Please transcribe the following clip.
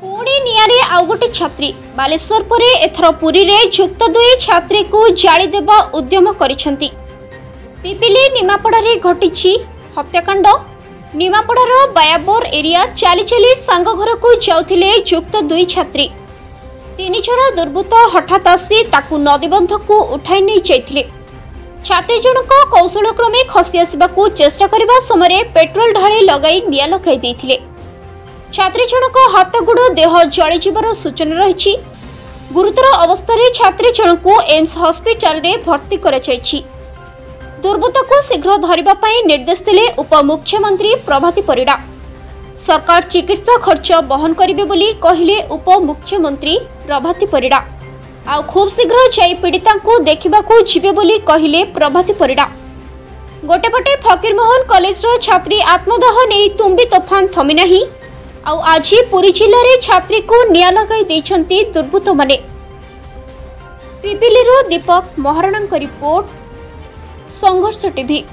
पुणी निआरे आउ गोटे छात्री बालेश्वर पर एथर पुरी रे जुक्त दुई छात्री को जालीदेवा उद्यम करिसेंती। पिपिली निमापड़ा रे घटिछि हत्याकांड। निमापड़ार बायाबोर एरिया चाली चाली सांग घर को जाउथिले जुक्त दुई छात्री। तीन जण दुर्बृत्त हठात आसी ताकू नदीबंध को उठाई नहीं जाइथिले। छात्री जनक कौशलक्रमे खसी आसबाकू चेष्टा करबा समय पेट्रोल ढाली लगाई निया लगाई देथिले। छात्री जनक हाथ गोड़ देह जलिଯିବାର सूचना रही। गुरुतर अवस्था छात्री जनक एम्स हॉस्पिटल रे भर्ती कराଯାଇଛି। दुर्बृत्त को शीघ्र धरिबा पई निर्देश देले उपमुख्यमंत्री प्रभाती परिडा। सरकार चिकित्सा खर्च बहन करिवे बोली कहिले उपमुख्यमंत्री प्रभाती परिडा। आ खूब शीघ्र जाई पीड़िता को देखा जीवे बोली कहिले प्रभाती परिडा। गोटेपटे फकीरमोहन कॉलेज रो छात्री आत्मदाह नहीं तुम्बी तोफान थमी नहीं। आज पुरी जिले में छात्री को निया लगाई देछंती दुर्बृत्त माने। पिपिली रो दीपक महाराणा रिपोर्ट संघर्ष टीवी।